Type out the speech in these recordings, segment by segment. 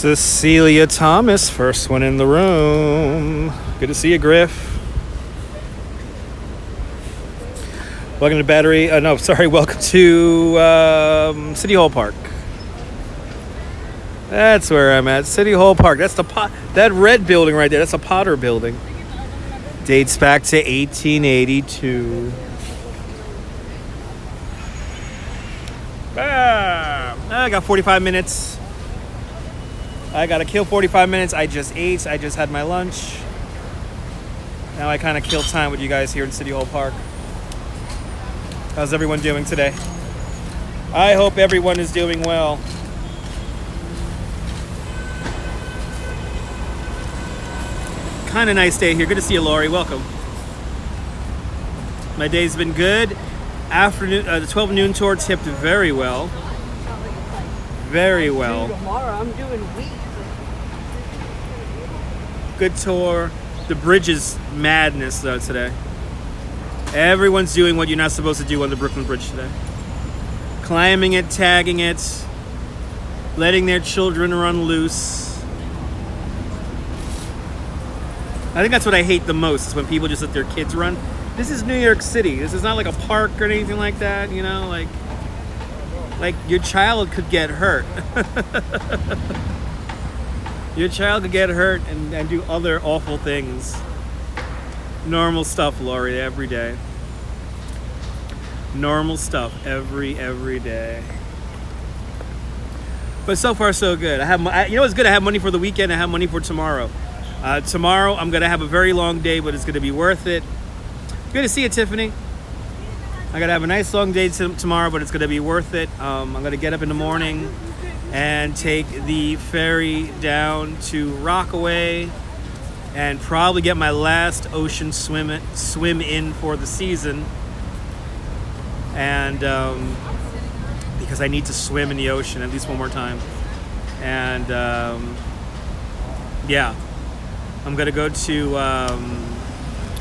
Cecilia Thomas, first one in the room. Good to see you, Griff. Welcome to welcome to City Hall Park. That's where I'm at, City Hall Park. That's that red building right there. That's a Potter building. Dates back to 1882. I got 45 minutes. I gotta kill 45 minutes. I just ate. I just had my lunch. Now I kind of kill time with you guys here in City Hall Park. How's everyone doing today? I hope everyone is doing well. Kind of nice day here. Good to see you, Lori. Welcome. My day's been good. Afternoon, the 12 noon tour tipped very well. Very well. Tomorrow I'm doing wheat. Good tour. The bridge is madness though today. Everyone's doing what you're not supposed to do on the Brooklyn Bridge today. Climbing it, tagging it, letting their children run loose. I think that's what I hate the most, is when people just let their kids run. This is New York City. This is not like a park or anything like that, you know, like your child could get hurt. Your child could get hurt and do other awful things. Normal stuff, Lori, every day. Normal stuff every day. But so far, so good. You know what's good? I have money for the weekend. I have money for tomorrow. Tomorrow, I'm going to have a very long day, but it's going to be worth it. Good to see you, Tiffany. I got to have a nice long day tomorrow, but it's going to be worth it. I'm going to get up in the morning and take the ferry down to Rockaway and probably get my last ocean swim in for the season. And because I need to swim in the ocean at least one more time. And yeah, I'm going to go to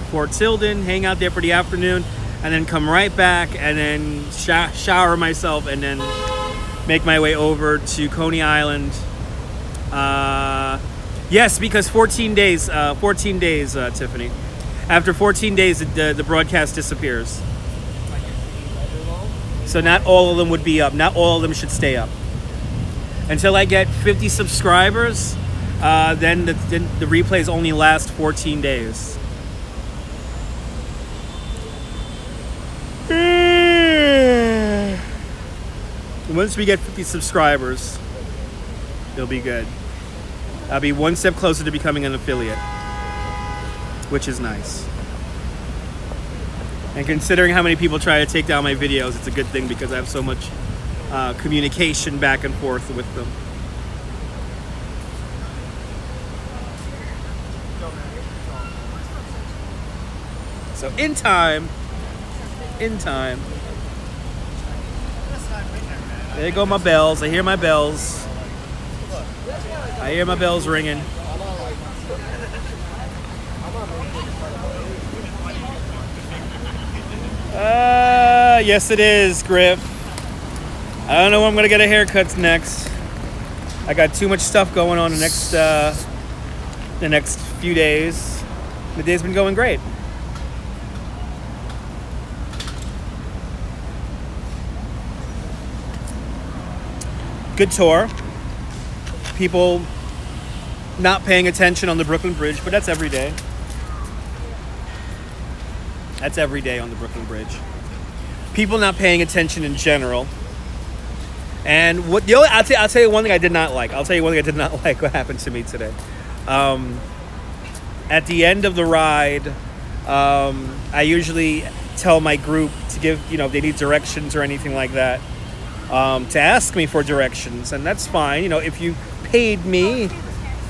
Fort Tilden, hang out there for the afternoon, and then come right back and then shower myself and then make my way over to Coney Island. Yes, because 14 days, Tiffany. After 14 days, the broadcast disappears. So not all of them would be up. Not all of them should stay up. Until I get 50 subscribers, then the replays only last 14 days. Once we get 50 subscribers, it'll be good. I'll be one step closer to becoming an affiliate, which is nice. And considering how many people try to take down my videos, it's a good thing because I have so much communication back and forth with them. So in time. There go my bells. I hear my bells. I hear my bells ringing. Yes it is, Griff. I don't know when I'm gonna get a haircut next. I got too much stuff going on the next few days. The day's been going great. Good tour. People not paying attention on the Brooklyn Bridge, but that's every day. That's every day on the Brooklyn Bridge. People not paying attention in general. And I'll tell you one thing I did not like. What happened to me today. At the end of the ride, I usually tell my group to give, if they need directions or anything like that, to ask me for directions, and that's fine. If you paid me,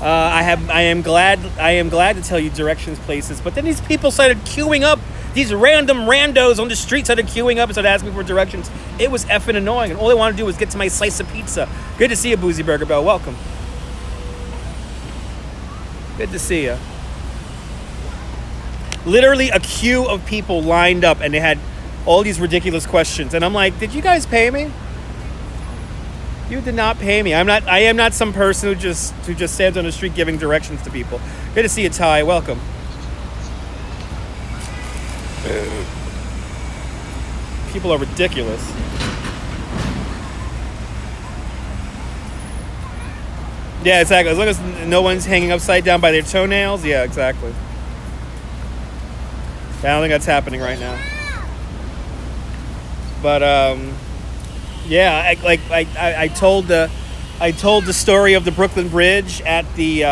I am glad to tell you directions places. But then these people started queuing up. These random randos on the street started queuing up and started asking me for directions. It was effing annoying, and all they wanted to do was get to my slice of pizza. Good to see you, Boozy Burger Bell. Welcome. Good to see you. Literally a queue of people lined up, and they had all these ridiculous questions. And I'm like, did you guys pay me? You did not pay me. I am not some person who just stands on the street giving directions to people. Good to see you, Ty. Welcome. People are ridiculous. Yeah, exactly. As long as no one's hanging upside down by their toenails. Yeah, exactly. I don't think that's happening right now. But yeah, I told the story of the Brooklyn Bridge at the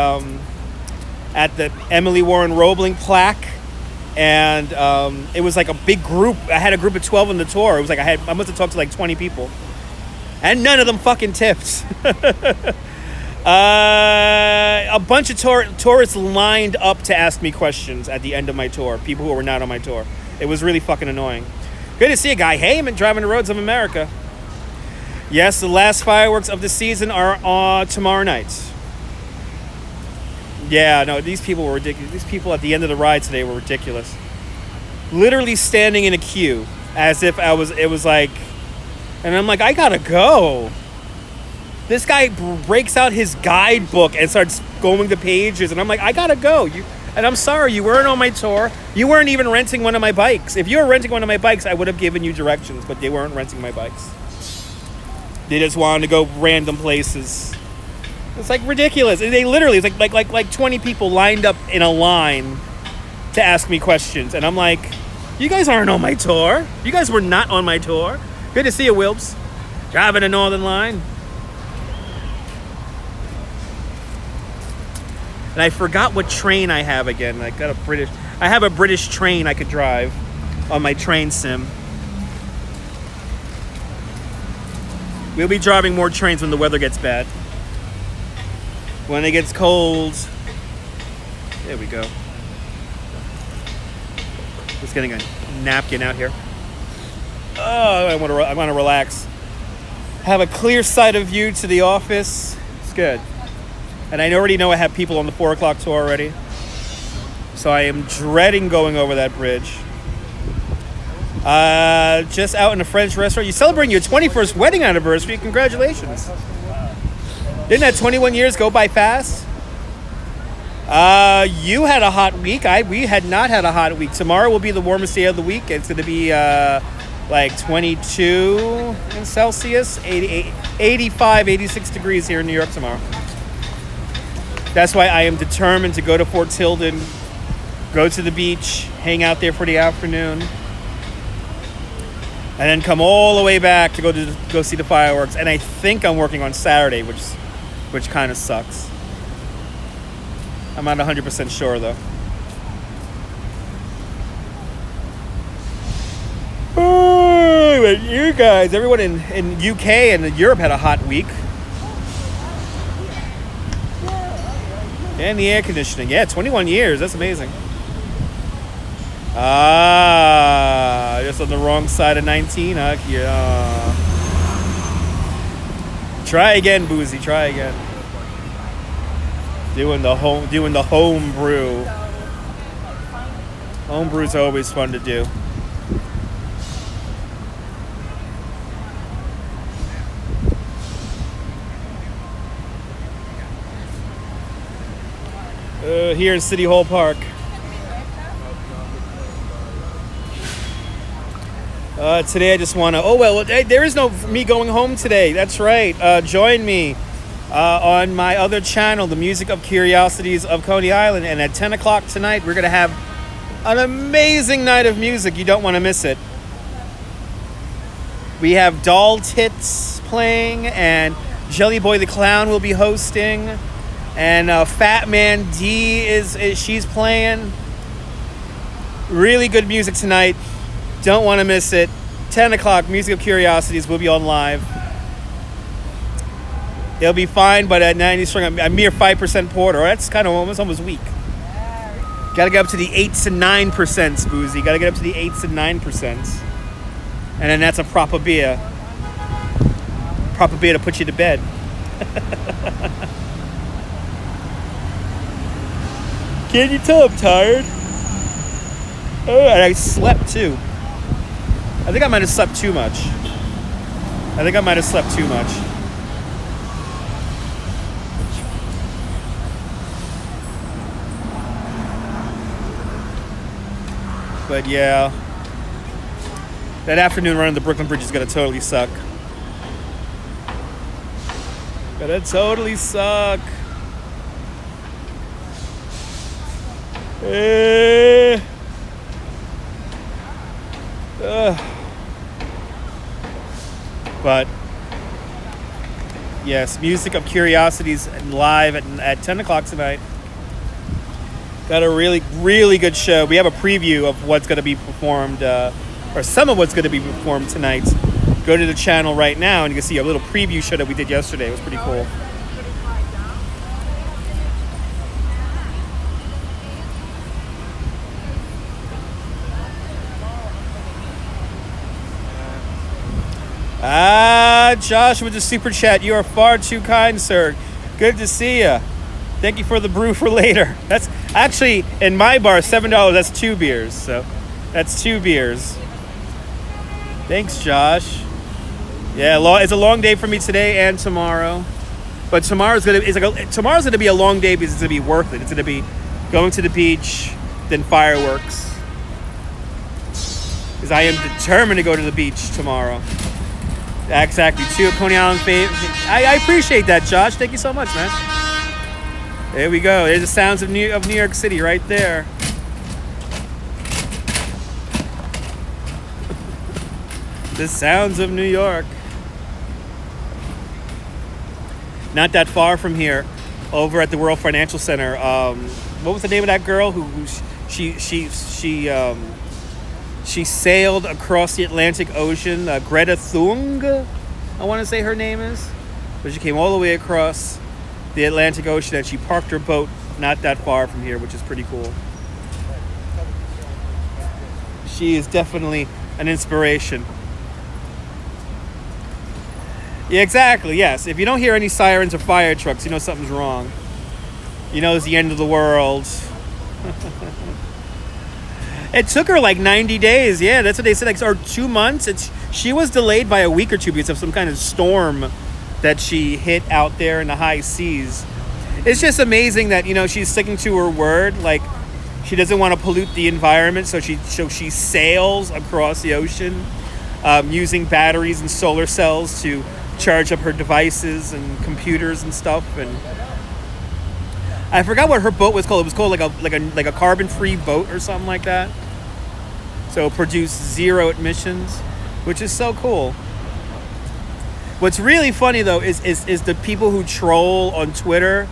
Emily Warren Roebling plaque, and it was like a big group. I had a group of 12 on the tour. It was like I must have talked to like 20 people, and none of them fucking tipped. A bunch of tourists lined up to ask me questions at the end of my tour. People who were not on my tour. It was really fucking annoying. Good to see a guy. Hey, I'm driving the roads of America. Yes, the last fireworks of the season are on tomorrow night. Yeah, no, these people were ridiculous. These people at the end of the ride today were ridiculous. Literally standing in a queue as if it was like, and I'm like, I gotta go. This guy breaks out his guidebook and starts going to pages, and I'm like, I gotta go. And I'm sorry, you weren't on my tour. You weren't even renting one of my bikes. If you were renting one of my bikes, I would have given you directions, but they weren't renting my bikes. They just wanted to go random places. It's like ridiculous. They literally, it's like 20 people lined up in a line to ask me questions. And I'm like, you guys aren't on my tour. You guys were not on my tour. Good to see you, Wilbs. Driving a Northern Line. And I forgot what train I have again. I have a British train I could drive on my train sim. We'll be driving more trains when the weather gets bad. When it gets cold. There we go. Just getting a napkin out here. Oh, I want to relax. Have a clear sight of view to the office. It's good. And I already know I have people on the 4 o'clock tour already. So I am dreading going over that bridge. Just out in a French restaurant. You're celebrating your 21st wedding anniversary. Congratulations. Didn't that 21 years go by fast? You had a hot week. We had not had a hot week. Tomorrow will be the warmest day of the week. It's going to be like 22 in Celsius, 85, 86 degrees here in New York tomorrow. That's why I am determined to go to Fort Tilden, go to the beach, hang out there for the afternoon, and then come all the way back to go see the fireworks. And I think I'm working on Saturday, which kind of sucks. I'm not 100% sure though. Oh, you guys, everyone in UK and Europe had a hot week. And the air conditioning. Yeah, 21 years. That's amazing. Just on the wrong side of 19. Yeah. Try again, Boozy. Try again. Doing the home brew. Home brew's always fun to do. Here in City Hall Park. Today I just want to... there is no me going home today. That's right. Join me on my other channel, The Music of Curiosities of Coney Island. And at 10 o'clock tonight, we're going to have an amazing night of music. You don't want to miss it. We have Doll Tits playing, and Jelly Boy the Clown will be hosting. And Fat Man D she's playing. Really good music tonight. Don't want to miss it. 10 o'clock, Music of Curiosities will be on live. It'll be fine, but at 90 strong, a mere 5% porter. That's kind of almost weak. Got to get up to the 8s and 9%, Boozy. Got to get up to the 8s and 9%. And then that's a proper beer. Proper beer to put you to bed. Can't you tell I'm tired? Oh, and I slept too. I think I might have slept too much. But yeah, that afternoon run on the Brooklyn Bridge is gonna totally suck. Gonna totally suck. But yes, Music of Curiosities live at 10 o'clock tonight. Got a really, really good show. We have a preview of what's going to be performed, or some of what's going to be performed tonight. Go to the channel right now and you can see a little preview show that we did yesterday. It was pretty cool. Josh with the super chat. You are far too kind, sir. Good to see you. Thank you for the brew for later. That's actually, in my bar, $7. That's 2 beers. So that's 2 beers. Thanks, Josh. Yeah, it's a long day for me today and tomorrow. But tomorrow's gonna be a long day because it's gonna be worth it. It's gonna be going to the beach, then fireworks. Because I am determined to go to the beach tomorrow. Exactly. 2 at Coney Island fave. I appreciate that, Josh. Thank you so much, man. There we go. There's the sounds of New York City right there. The sounds of New York. Not that far from here, over at the World Financial Center. What was the name of that girl who she sailed across the Atlantic Ocean? Greta Thunberg, I want to say her name is. But she came all the way across the Atlantic Ocean and she parked her boat not that far from here, which is pretty cool. She is definitely an inspiration. Yeah, exactly, yes. If you don't hear any sirens or fire trucks, you know something's wrong. You know it's the end of the world. It took her like 90 days. Yeah, that's what they said. Or 2 months. She was delayed by a week or two because of some kind of storm that she hit out there in the high seas. It's just amazing that, she's sticking to her word. Like, she doesn't want to pollute the environment, so she sails across the ocean using batteries and solar cells to charge up her devices and computers and stuff. And I forgot what her boat was called. It was called like a carbon-free boat or something like that. So produce 0 emissions, which is so cool. What's really funny though is the people who troll on Twitter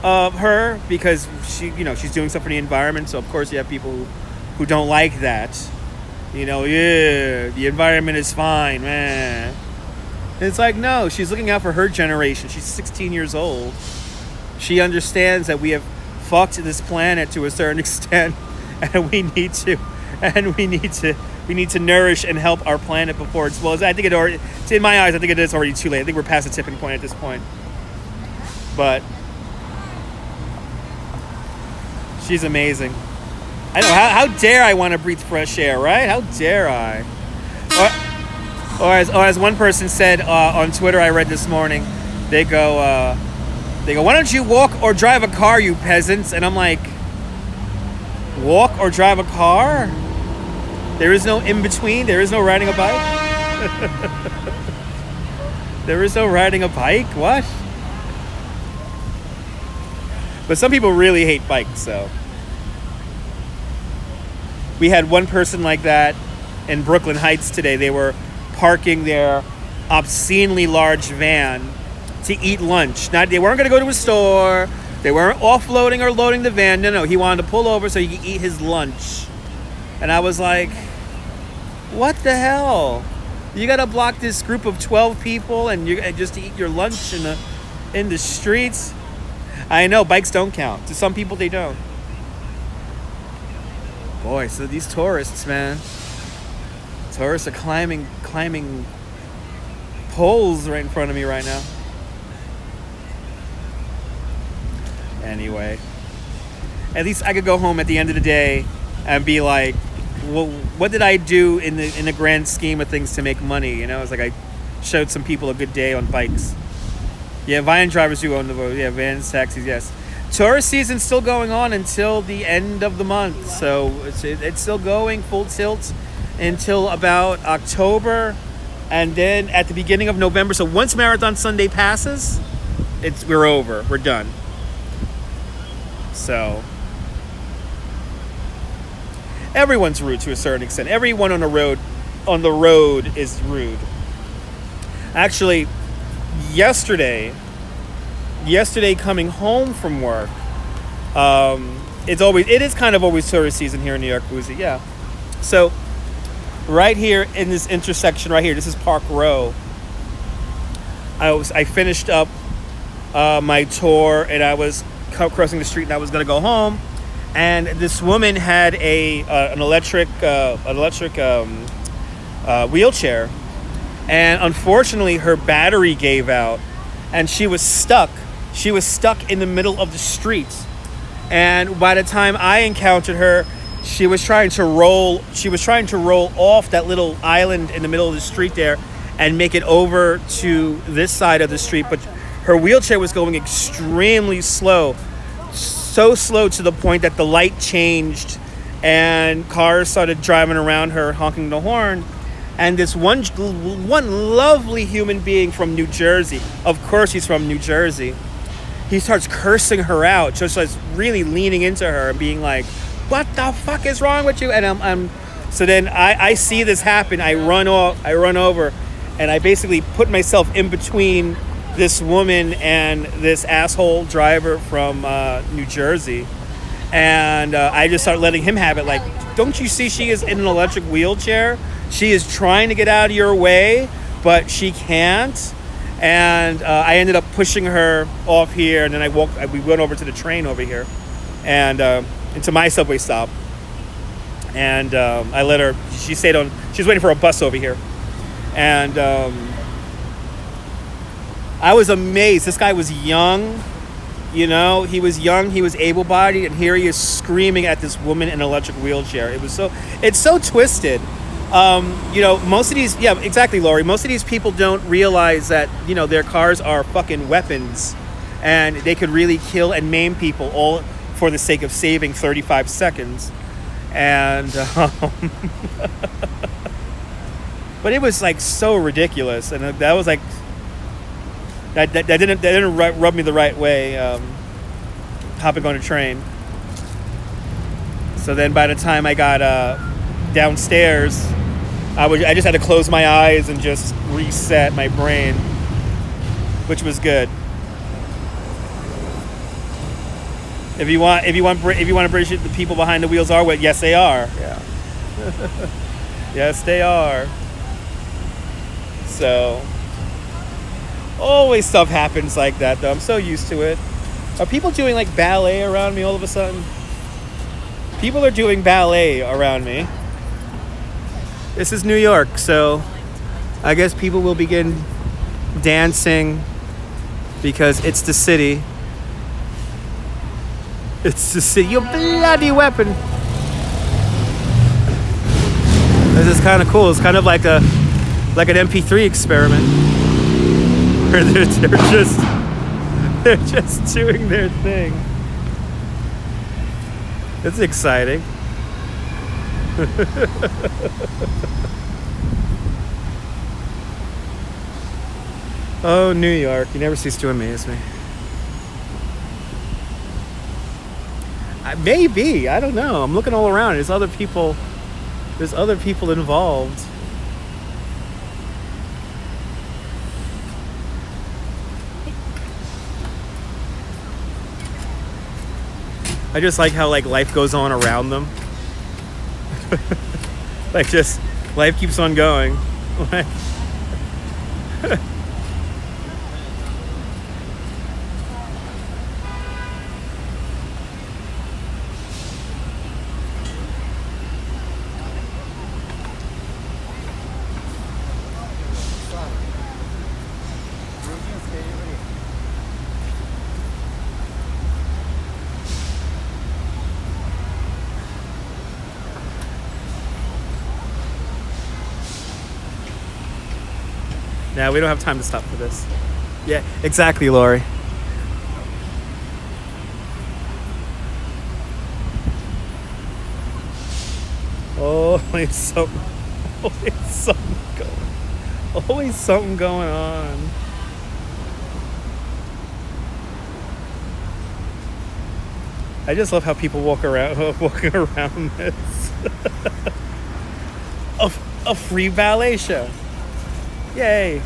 of her because she's doing stuff for the environment. So of course you have people who don't like that. The environment is fine, man. And it's like, no, she's looking out for her generation. She's 16 years old. She understands that we have fucked this planet to a certain extent, and we need to nourish and help our planet before it's well. I think in my eyes, I think it is already too late. I think we're past the tipping point at this point. But she's amazing. I know. How dare I want to breathe fresh air, right? How dare I? Or as one person said on Twitter, I read this morning, they go, why don't you walk or drive a car, you peasants? And I'm like, walk or drive a car? There is no in between. There is no riding a bike. There is no riding a bike. What? But some people really hate bikes, so. We had one person like that in Brooklyn Heights today. They were parking their obscenely large van to eat lunch. They weren't going to go to a store. They weren't offloading or loading the van. No, he wanted to pull over so he could eat his lunch. And I was like, what the hell? You got to block this group of 12 people and just to eat your lunch in the streets? I know, bikes don't count. To some people, they don't. Boy, so these tourists, man. Tourists are climbing poles right in front of me right now. Anyway, at least I could go home at the end of the day and be like, well, what did I do in the grand scheme of things to make money? It's like I showed some people a good day on bikes. Yeah, van drivers do own the road. Yeah, vans, taxis, yes. Tourist season's still going on until the end of the month, so it's still going full tilt until about October, and then at the beginning of November. So once Marathon Sunday passes, we're over. We're done. So everyone's rude to a certain extent. Everyone on the road is rude. Actually, yesterday coming home from work, it is kind of always tourist season here in New York, Boozy. Yeah. So right here in this intersection right here, this is Park Row. I finished up my tour, and I was crossing the street, and I was gonna go home, and this woman had an electric wheelchair, and unfortunately her battery gave out, and she was stuck in the middle of the street. And by the time I encountered her, she was trying to roll off that little island in the middle of the street there and make it over to this side of the street, but her wheelchair was going extremely slow, so slow to the point that the light changed and cars started driving around her, honking the horn. And this one lovely human being from New Jersey, of course he's from New Jersey, he starts cursing her out, just like really leaning into her and being like, "What the fuck is wrong with you?" And so then I see this happen. I run over, and I basically put myself in between this woman and this asshole driver from New Jersey, and I just start letting him have it. Like, don't you see she is in an electric wheelchair? She is trying to get out of your way, but she can't. And I ended up pushing her off here, and then we went over to the train over here, and into my subway stop. And I let her. She was waiting for a bus over here, and I was amazed. This guy was young, he was young, he was able-bodied, and here he is screaming at this woman in an electric wheelchair. It's so twisted. Most of these, yeah, exactly, Lori. Most of these people don't realize that, their cars are fucking weapons, and they could really kill and maim people all for the sake of saving 35 seconds. And, but it was like so ridiculous, and that was like, that didn't rub me the right way, hopping on a train. So then by the time I got downstairs, I just had to close my eyes and just reset my brain, which was good. If you want to appreciate the people behind the wheels are what? Yes, they are. Yeah. Yes, they are. So always stuff happens like that, though. I'm so used to it. Are people doing like ballet around me all of a sudden? People are doing ballet around me. This is New York, so I guess people will begin dancing because it's the city. It's the city. You bloody weapon. This is kind of cool. It's kind of like an MP3 experiment where they're just doing their thing. It's exciting. Oh, New York, you never cease to amaze me. Maybe, I don't know. I'm looking all around. There's other people involved. I just like how life goes on around them. Just life keeps on going. Yeah, we don't have time to stop for this. Yeah, exactly, Lori. Always something. Always something going. Always something going on. I just love how people walking around this. a free ballet show. Yay.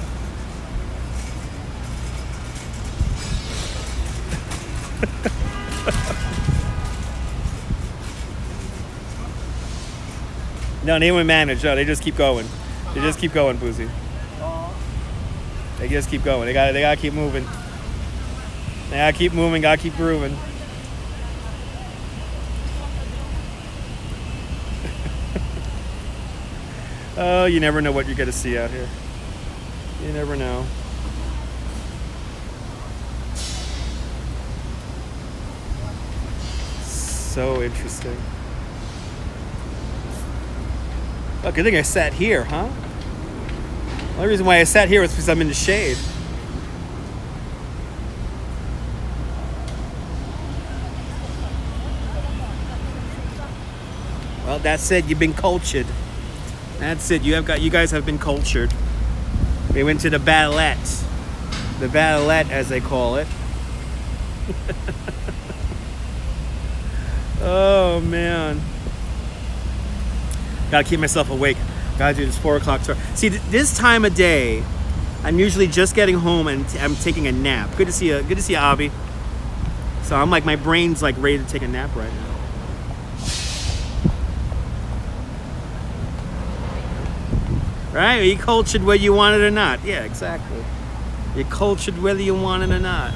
No, they won't manage. No, they just keep going. They just keep going, Boozy. They just keep going. They gotta keep moving. They gotta keep moving. Gotta keep grooving. Oh, you never know what you're gonna see out here. You never know. So interesting. Oh, good thing I sat here, huh? The only reason why I sat here was because I'm in the shade. Well, that's it. You've been cultured. That's it. You guys have been cultured. We went to the ballet, as they call it. Oh man. Gotta keep myself awake. Gotta do this 4 o'clock tour. See, this time of day, I'm usually just getting home and I'm taking a nap. Good to see you, Avi. So I'm like, my brain's like ready to take a nap right now. Right? Are you cultured whether you want it or not? Yeah, exactly. You're cultured whether you want it or not.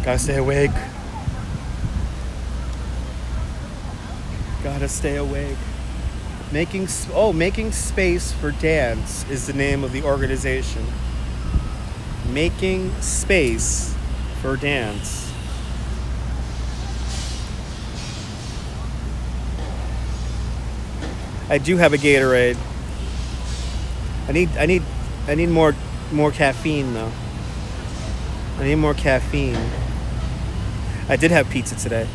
Gotta stay awake. Gotta stay awake. Making Space for Dance is the name of the organization. Making Space for Dance. I do have a Gatorade. I need more caffeine though. I need more caffeine. I did have pizza today.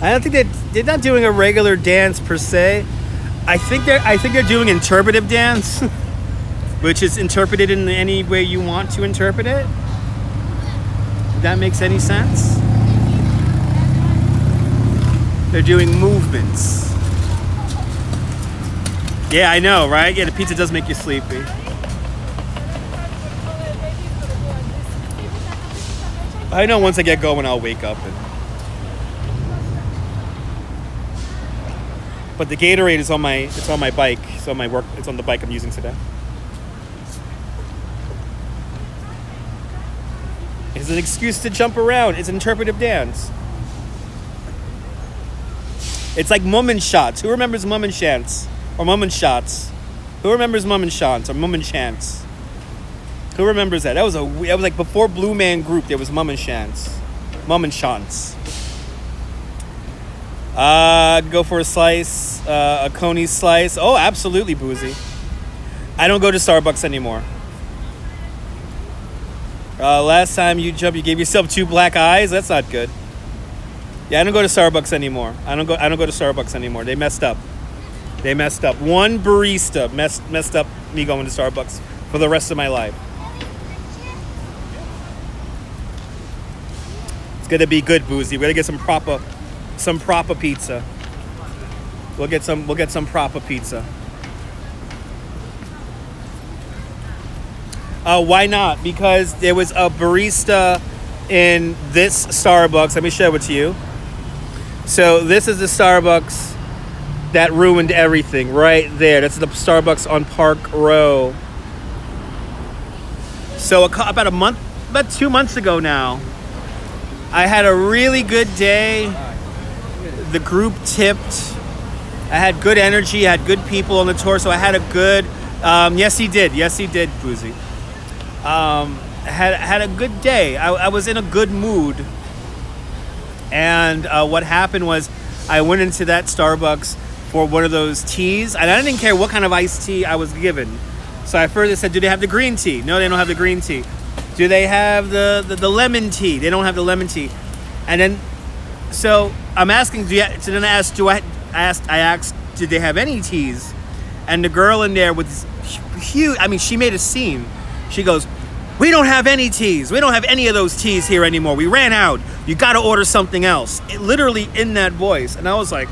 I don't think they're not doing a regular dance per se. I think they're doing interpretive dance, which is interpreted in any way you want to interpret it. If that makes any sense. They're doing movements. Yeah, I know, right? Yeah, the pizza does make you sleepy. I know once I get going, I'll wake up. But the Gatorade is on my bike. It's on my work. It's on the bike I'm using today. It's an excuse to jump around. It's interpretive dance. It's like Mummin Shots. Who remembers Mummin Chants? Or Mummin Shots? Who remembers Mummin Shots or Mummin Chants? Who remembers that? That was like before Blue Man Group. There was Mummin Chants. Mummin Chants. Go for a slice. A Coney slice. Oh, absolutely, Boozy. I don't go to Starbucks anymore. Last time you jumped, you gave yourself 2 black eyes. That's not good. Yeah, I don't go to Starbucks anymore. I don't go to Starbucks anymore. They messed up. One barista messed up me going to Starbucks for the rest of my life. It's gonna be good, Boozy. We're gonna get some proper pizza. We'll get some proper pizza. Why not? Because there was a barista in this Starbucks. Let me show it to you. So this is the Starbucks that ruined everything right there. That's the Starbucks on Park Row. So about 2 months ago now, I had a really good day. The group tipped. I had good energy. I had good people on the tour. So I had a good... Yes, he did, Boozy. had a good day. I was in a good mood, and what happened was I went into that Starbucks for one of those teas, and I didn't care what kind of iced tea I was given. So I further said, "Do they have the green tea?" No, they don't have the green tea. Do they have the lemon tea? They don't have the lemon tea. And then, so I'm asking. So then I asked, I asked, did they have any teas? And the girl in there with this huge, I mean, she made a scene. She goes, "We don't have any teas. We don't have any of those teas here anymore. We ran out. You got to order something else." Literally in that voice. And I was like,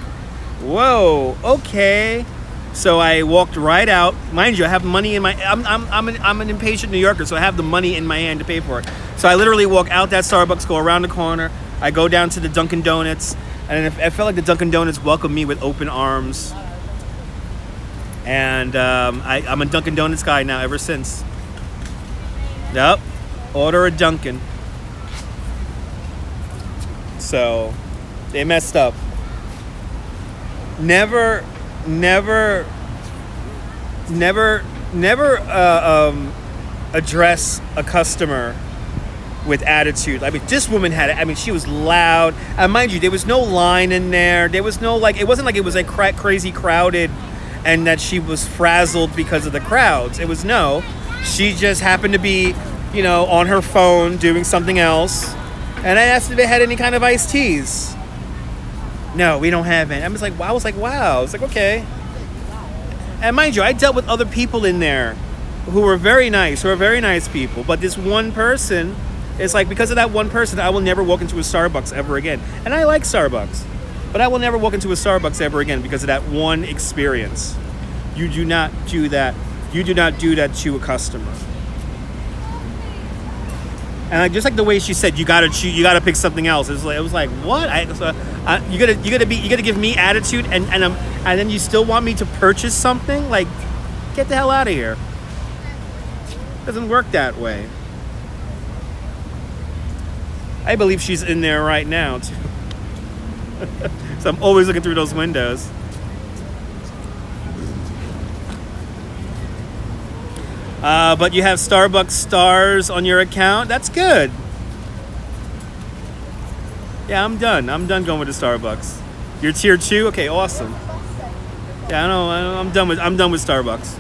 whoa, okay. So I walked right out. Mind you, I have money in my, I'm an impatient New Yorker, so I have the money in my hand to pay for it. So I literally walk out that Starbucks, go around the corner. I go down to the Dunkin' Donuts. And I felt like the Dunkin' Donuts welcomed me with open arms. And I'm a Dunkin' Donuts guy now ever since. Yep. Order a Dunkin'. So, they messed up. Never address a customer with attitude. I mean, this woman had it. I mean, she was loud. And mind you, there was no line in there. There was no, like, it wasn't like it was like crazy crowded and that she was frazzled because of the crowds. It was no. She just happened to be, on her phone doing something else. And I asked if they had any kind of iced teas. No, we don't have any. I was like, wow. It's like, okay. And mind you, I dealt with other people in there who were very nice people. But this one person, it's like, because of that one person, I will never walk into a Starbucks ever again. And I like Starbucks. But I will never walk into a Starbucks ever again because of that one experience. You do not do that. You do not do that to a customer. And just like the way she said, you gotta pick something else. It was like what? You gotta give me attitude, and then you still want me to purchase something? Like, get the hell out of here. It doesn't work that way. I believe she's in there right now too. So I'm always looking through those windows. But you have Starbucks stars on your account. That's good. Yeah, I'm done. I'm done going with the Starbucks. You're tier 2? Okay, awesome. Yeah, I know. I'm done with Starbucks.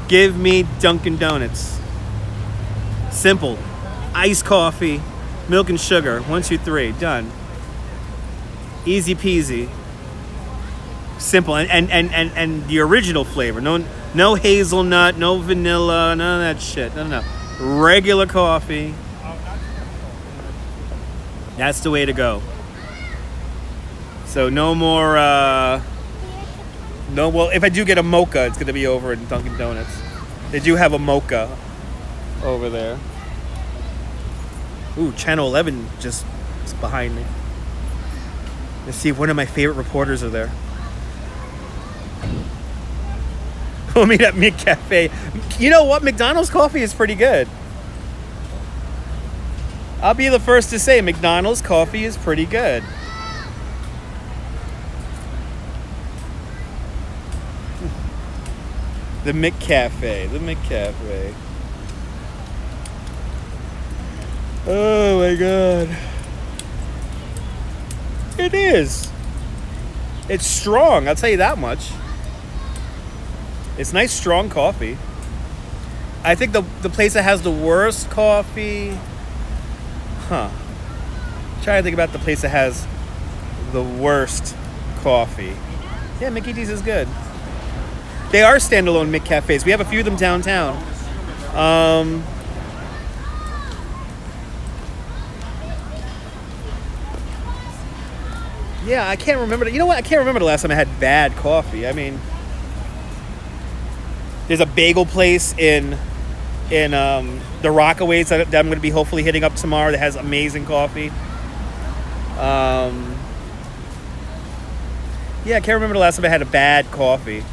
Give me Dunkin' Donuts. Simple. Iced coffee, milk and sugar. 1, 2, 3. Done. Easy peasy. Simple. And the original flavor. No hazelnut, no vanilla, none of that shit. No. Regular coffee. That's the way to go. So no more, well, if I do get a mocha, it's going to be over in Dunkin' Donuts. They do have a mocha over there. Ooh, Channel 11 just is behind me. Let's see if one of my favorite reporters are there. We'll meet at McCafe. You know what? McDonald's coffee is pretty good. I'll be the first to say McDonald's coffee is pretty good. The McCafe. Oh my god. It is. It's strong, I'll tell you that much. It's nice, strong coffee. I think the place that has the worst coffee... I'm trying to think about the place that has the worst coffee. Yeah, Mickey D's is good. They are standalone McCafes. We have a few of them downtown. Yeah, I can't remember. You know what? I can't remember the last time I had bad coffee. I mean... There's a bagel place in the Rockaways that I'm going to be hopefully hitting up tomorrow that has amazing coffee. Yeah, I can't remember the last time I had a bad coffee.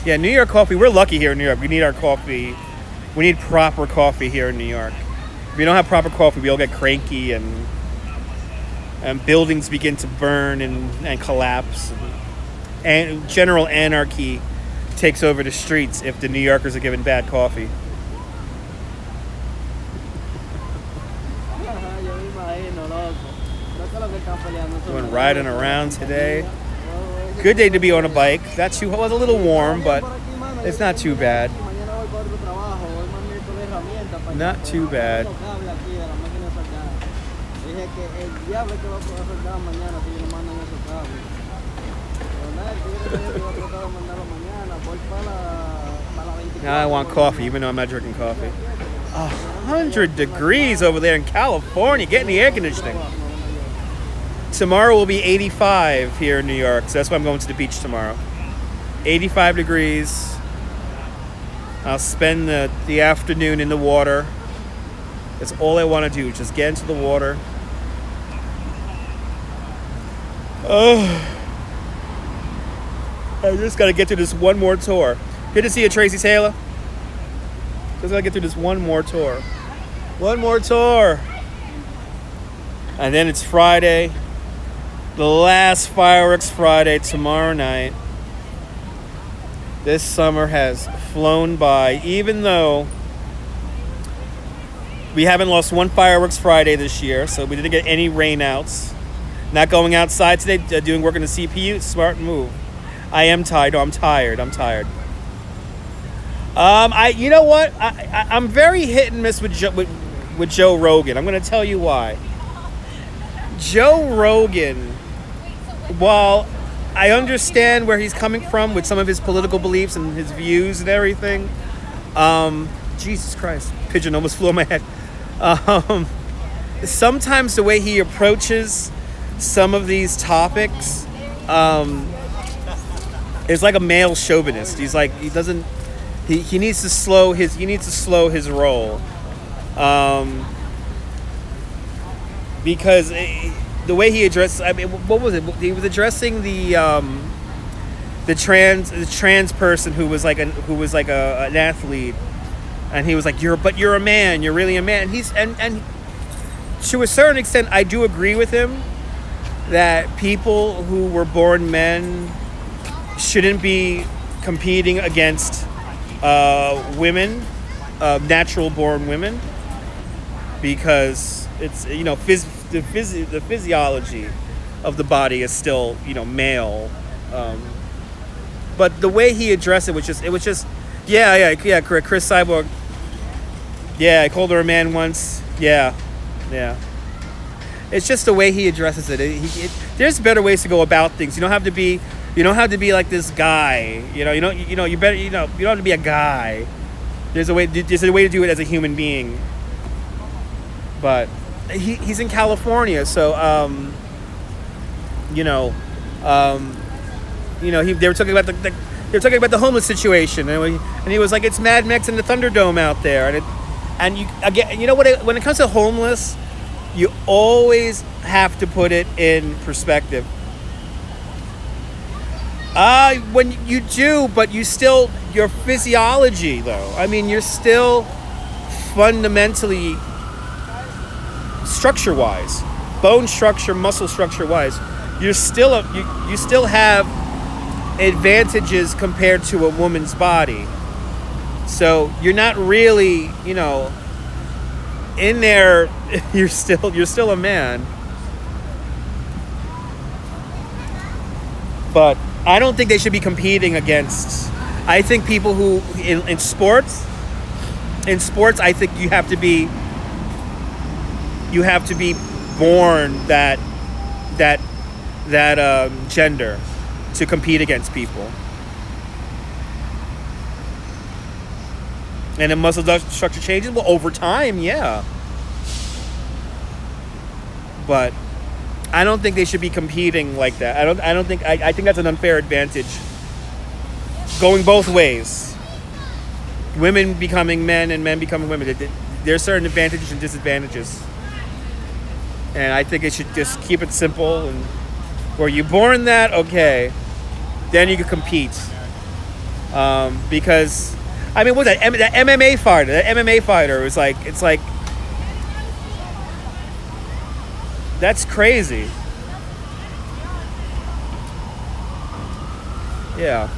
Yeah, New York coffee, we're lucky here in New York. We need our coffee. We need proper coffee here in New York. If we don't have proper coffee, we all get cranky and buildings begin to burn and collapse. And general anarchy takes over the streets if the New Yorkers are given bad coffee. Doing riding around today. Good day to be on a bike. That's too, well, it's a little warm, but it's not too bad. Not too bad. Now I want coffee, even though I'm not drinking coffee. 100 degrees over there in California. Getting the air conditioning. Tomorrow will be 85 here in New York, so that's why I'm going to the beach tomorrow. 85 degrees. I'll spend the afternoon in the water. That's all I want to do, just get into the water. I just got to get through this one more tour. Good to see you, Tracy Taylor. Just got to get through this one more tour. One more tour. And then it's Friday. The last fireworks Friday, tomorrow night. This summer has flown by, even though we haven't lost one fireworks Friday this year, so we didn't get any rainouts. Not going outside today, doing work on the CPU, smart move. I am tired. Oh, I'm tired. You know what? I'm very hit and miss with Joe Rogan. I'm going to tell you why. Joe Rogan, while I understand where he's coming from with some of his political beliefs and his views and everything, Jesus Christ, pigeon almost flew on my head. Sometimes the way he approaches some of these topics is like a male chauvinist. He's like, he needs to slow his roll, because the way he addressed, I mean, what was it? He was addressing the trans person who was like an athlete, and he was like, you're a man, you're really a man. And to a certain extent, I do agree with him that people who were born men shouldn't be competing against women, natural born women, because it's, the physiology of the body is still, male. But the way he addressed it was just correct. Chris Cyborg. Yeah, I called her a man once. Yeah. It's just the way he addresses it. There's better ways to go about things. You don't have to be like this guy. You don't have to be a guy. There's a way to do it as a human being. But he's in California, so they were talking about the homeless situation, and he was like, it's Mad Max and the Thunderdome out there, when it comes to homeless, you always have to put it in perspective. When you do, but your physiology, though, I mean, you're still fundamentally, structure-wise, bone structure, muscle structure-wise, you still have advantages compared to a woman's body. So you're not really, in there. You're still a man. But I don't think they should be competing against. I think people who in sports, I think you have to be born that gender to compete against people. And the muscle structure changes, well, over time, yeah. But I don't think they should be competing like that. I think that's an unfair advantage. Going both ways. Women becoming men and men becoming women. There's certain advantages and disadvantages. And I think it should just keep it simple. And were you born that? Okay. Then you can compete. Because, I mean, what was that? That MMA fighter. That MMA fighter was like, it's like, that's crazy. Yeah.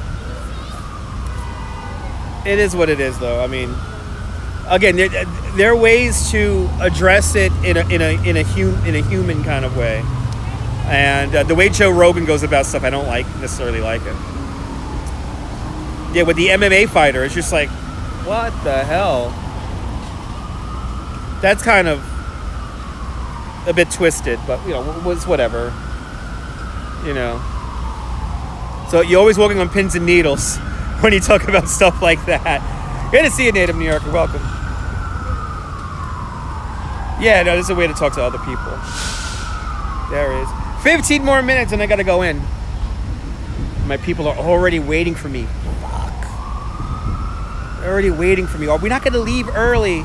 It is what it is, though. I mean, Again, there are ways to address it in a human kind of way, and the way Joe Rogan goes about stuff, I don't necessarily like it. Yeah, with the MMA fighter, it's just like, what the hell? That's kind of a bit twisted, but was whatever. So you're always walking on pins and needles when you talk about stuff like that. Good to see you, Native New Yorker. Welcome. Yeah, no, there's a way to talk to other people. There is. 15 more minutes and I gotta go in. My people are already waiting for me. Fuck. They're already waiting for me. Are we not gonna leave early?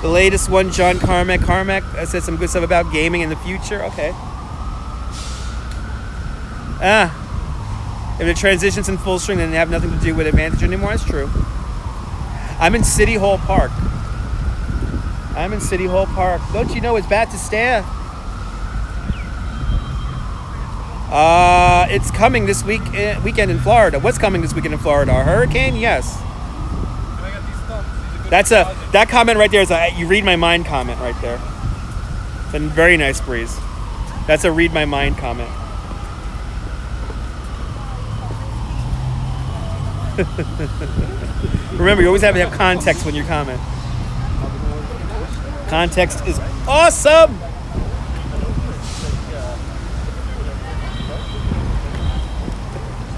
The latest one, John Carmack. Carmack said some good stuff about gaming in the future. Okay. If the transition's in full swing, then they have nothing to do with Advantage anymore. That's true. I'm in City Hall Park. Don't you know it's bad to stare? It's coming this weekend in Florida. What's coming this weekend in Florida? A hurricane? Yes. That comment right there is you read my mind comment right there. It's a very nice breeze. That's a read my mind comment. Remember, you always have to have context when you comment. Context is awesome.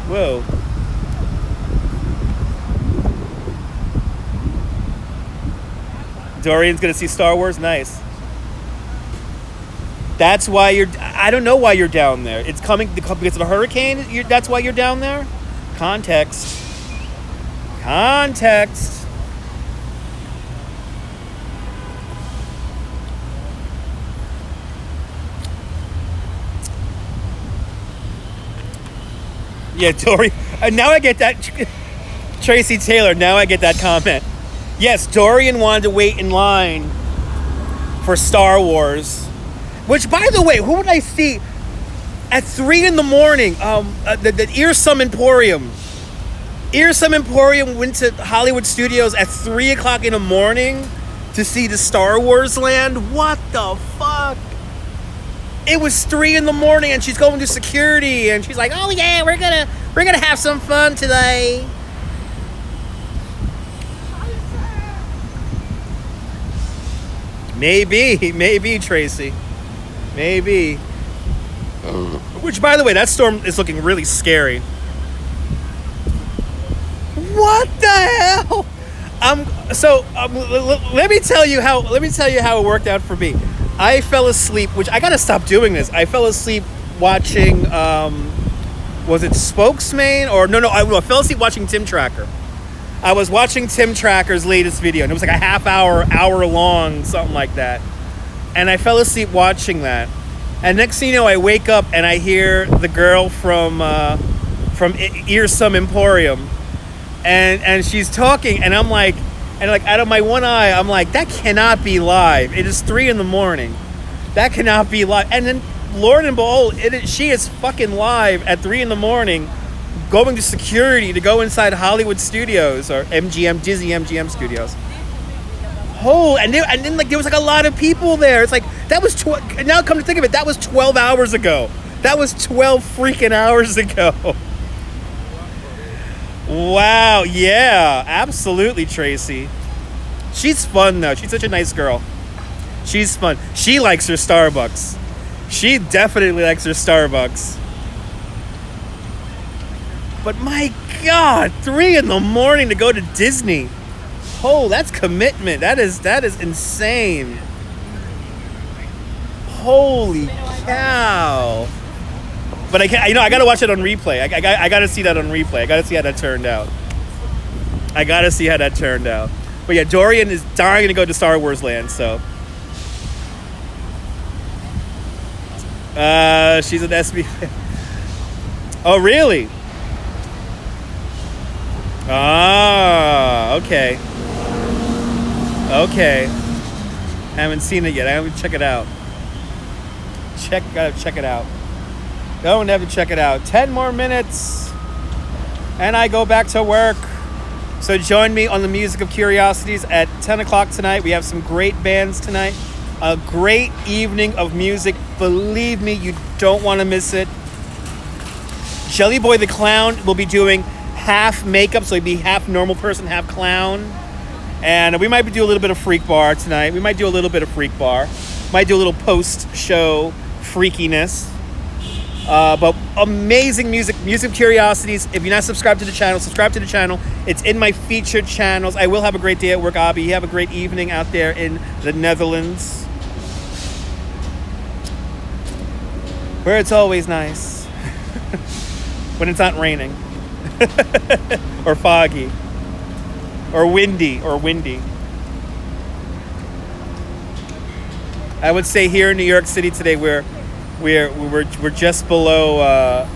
Whoa. Dorian's gonna see Star Wars. Nice. That's why I don't know why you're down there. It's coming because of a hurricane. That's why you're down there. Context. Yeah, Dory. Now I get that. Tracy Taylor. Now I get that comment. Yes, Dorian wanted to wait in line for Star Wars. Which, by the way, who would I see at 3 a.m? The Earsome Emporium. Earsome Emporium went to Hollywood Studios at 3 o'clock in the morning to see the Star Wars land. What the fuck? It was 3 a.m. and she's going to security and she's like, "Oh yeah, we're gonna have some fun today." Maybe Tracy. Maybe. Which, by the way, that storm is looking really scary. What the hell? Let me tell you how it worked out for me. I fell asleep, which I gotta stop doing this. I fell asleep watching. Was it Spokesman or no? I fell asleep watching Tim Tracker. I was watching Tim Tracker's latest video, and it was like a hour long, something like that. And I fell asleep watching that. And next thing you know, I wake up and I hear the girl from Earsome Emporium, and she's talking, and I'm like, out of my one eye, I'm like, that cannot be live. It is 3 a.m. That cannot be live. And then, Lord and behold, she is fucking live at 3 a.m. going to security to go inside Hollywood Studios or Disney MGM Studios. And then there was like a lot of people there. It's like that was now come to think of it, that was 12 hours ago. That was 12 freaking hours ago. Wow, yeah, absolutely, Tracy. She's fun though. She's such a nice girl. She's fun. She likes her Starbucks. She definitely likes her Starbucks. But my God, 3 a.m. to go to Disney. Oh, that's commitment. That is insane. Holy cow. But I can't, I gotta watch it on replay. I gotta see that on replay. I gotta see how that turned out. But yeah, Dorian is dying to go to Star Wars Land, so. She's an SB fan. Oh, really? Ah, okay. Haven't seen it yet. I haven't check it out. Gotta check it out. Going to have to check it out. 10 more minutes, and I go back to work. So join me on the Music of Curiosities at 10 o'clock tonight. We have some great bands tonight. A great evening of music. Believe me, you don't want to miss it. Jelly Boy the Clown will be doing half makeup, so he'll be half normal person, half clown. And we might do a little bit of Freak Bar tonight. Might do a little post-show freakiness. But amazing music of Curiosities. If you're not subscribed to the channel, subscribe to the channel. It's in my featured channels. I will have a great day at work, Abby. You have a great evening out there in the Netherlands, where it's always nice when it's not raining or foggy or windy. I would say here in New York City today, we're just below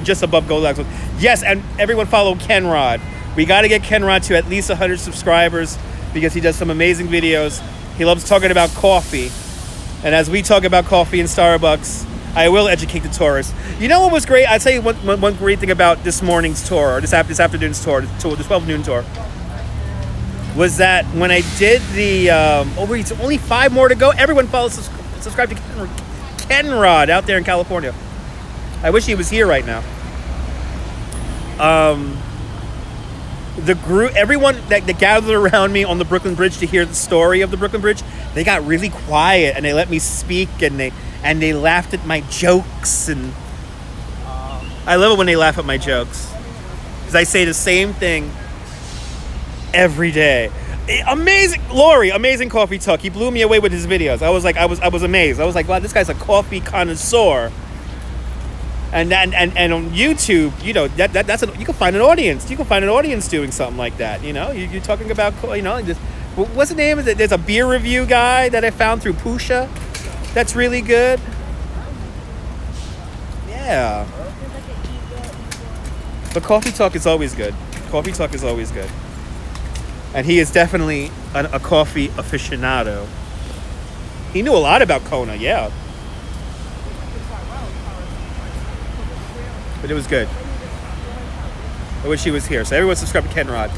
just above Goldilocks. Yes, and everyone follow Kenrod. We got to get Kenrod to at least 100 subscribers because he does some amazing videos. He loves talking about coffee, and as we talk about coffee in Starbucks, I will educate the tourists. You know what was great? I'll tell you one great thing about this morning's tour, or this afternoon's tour, the 12 noon tour, was that when I did the it's only 5 more to go. Everyone subscribe to Kenrod out there in California. I wish he was here right now. The group, everyone that gathered around me on the Brooklyn Bridge to hear the story of the Brooklyn Bridge, they got really quiet and they let me speak and they laughed at my jokes, and I love it when they laugh at my jokes because I say the same thing every day. Amazing, Lori, amazing coffee talk. He blew me away with his videos. I was amazed. I was like, wow, this guy's a coffee connoisseur. And on YouTube, you know, you can find an audience. You can find an audience doing something like that. You know, you're talking about, you know, what's the name of it? There's a beer review guy that I found through Pusha. That's really good. Yeah. But coffee talk is always good. Coffee talk is always good. And he is definitely a coffee aficionado. He knew a lot about Kona, yeah. But it was good. I wish he was here. So everyone subscribe to Kenrod.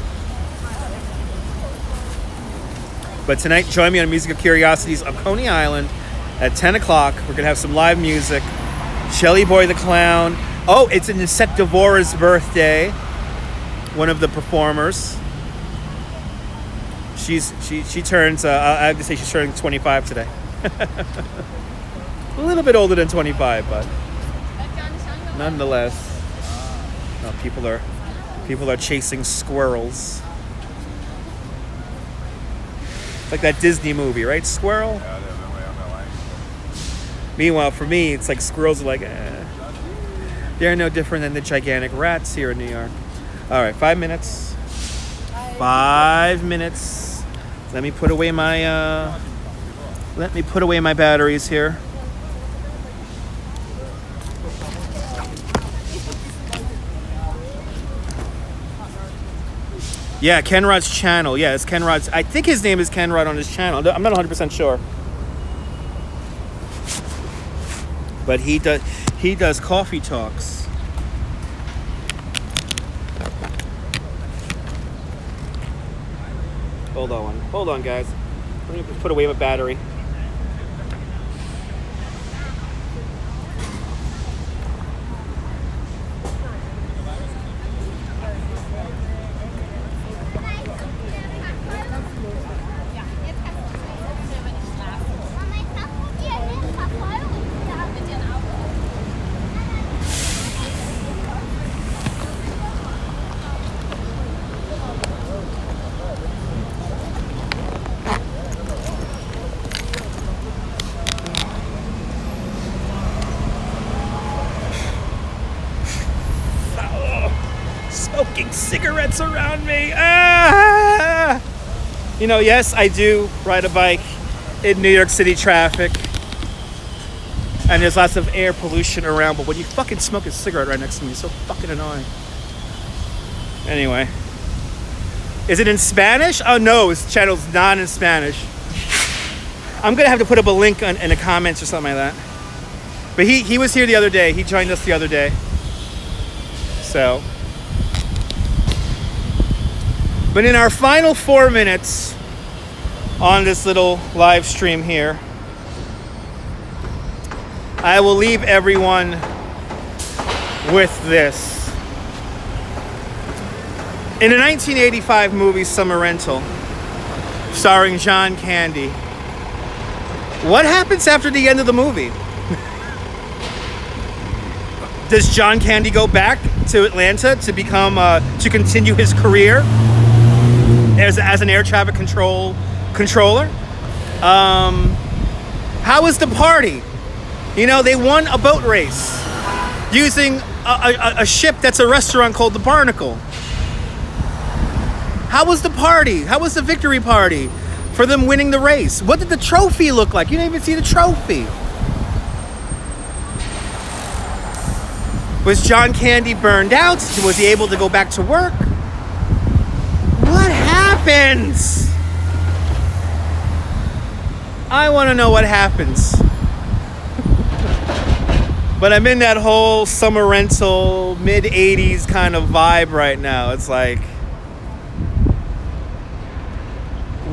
But tonight, join me on Music of Curiosities of Coney Island at 10 o'clock. We're going to have some live music. Jelly Boy the Clown. Oh, it's Nisette Devora's birthday. One of the performers. She turns, I have to say she's turning 25 today. A little bit older than 25, but nonetheless, people are chasing squirrels. Like that Disney movie, right? Squirrel? Meanwhile, for me, it's like squirrels are like, they're no different than the gigantic rats here in New York. All right, 5 minutes. 5 minutes. Let me put away my batteries here. Yeah, Kenrod's channel. Yeah, it's Kenrod's. I think his name is Kenrod on his channel. I'm not 100% sure. But he does coffee talks. Hold on, guys. Let me put away my battery. Smoking cigarettes around me. Ah! You know, yes, I do ride a bike in New York City traffic, and there's lots of air pollution around, but when you fucking smoke a cigarette right next to me, it's so fucking annoying. Anyway, is it in Spanish? Oh no, his channel's not in Spanish. I'm gonna have to put up a link in the comments or something like that. But he was here the other day. He joined us the other day. So But in our final 4 minutes on this little live stream here, I will leave everyone with this. In the 1985 movie Summer Rental, starring John Candy, what happens after the end of the movie? Does John Candy go back to Atlanta to become to continue his career as an air traffic controller? How was the party? You know, they won a boat race using a ship that's a restaurant called the Barnacle. How was the party? How was the victory party for them winning the race? What did the trophy look like? You didn't even see the trophy. Was John Candy burned out? Was he able to go back to work? What happens? I want to know what happens. But I'm in that whole Summer Rental, mid-80s kind of vibe right now. It's like,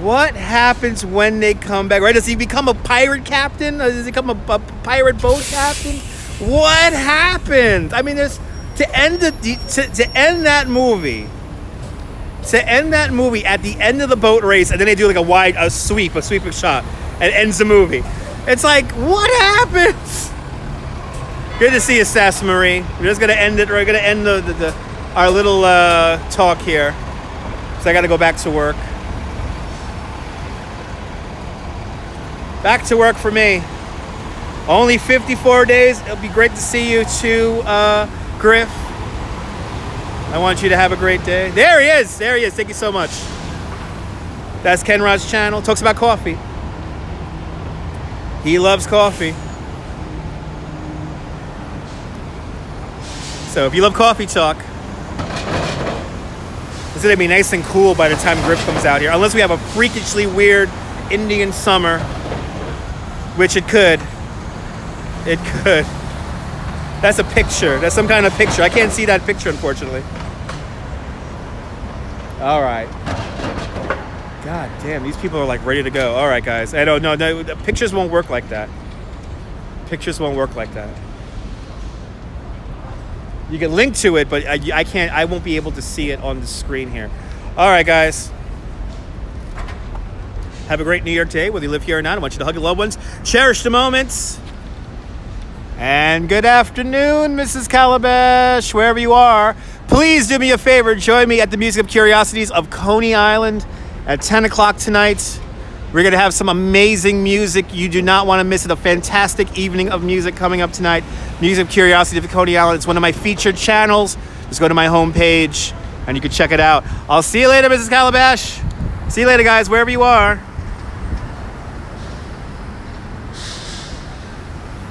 what happens when they come back? Right? Does he become a pirate captain? Does he become a pirate boat captain? What happened? I mean, there's to end that movie at the end of the boat race, and then they do like a sweeping shot, and ends the movie. It's like, what happens? Good to see you, Sass Marie. We're just gonna end it. We're gonna end our little talk here, so I got to go back to work. Back to work for me. Only 54 days. It'll be great to see you too, Griff. I want you to have a great day. There he is. Thank you so much. That's Ken Rod's channel. Talks about coffee. He loves coffee. So if you love coffee talk, it's gonna be nice and cool by the time Griff comes out here. Unless we have a freakishly weird Indian summer, which it could. It could. That's a picture. That's some kind of picture. I can't see that picture, unfortunately. All right. God damn, these people are like ready to go. All right, guys. I don't know. No, pictures won't work like that. Pictures won't work like that. You can link to it, but I can't. I won't be able to see it on the screen here. All right, guys. Have a great New Year day, whether you live here or not. I want you to hug your loved ones. Cherish the moments. And good afternoon, Mrs. Calabash, wherever you are. Please do me a favor. Join me at the Museum of Curiosities of Coney Island at 10 o'clock tonight. We're going to have some amazing music. You do not want to miss it. A fantastic evening of music coming up tonight. Museum of Curiosities of Coney Island. It's one of my featured channels. Just go to my homepage and you can check it out. I'll see you later, Mrs. Calabash. See you later, guys, wherever you are.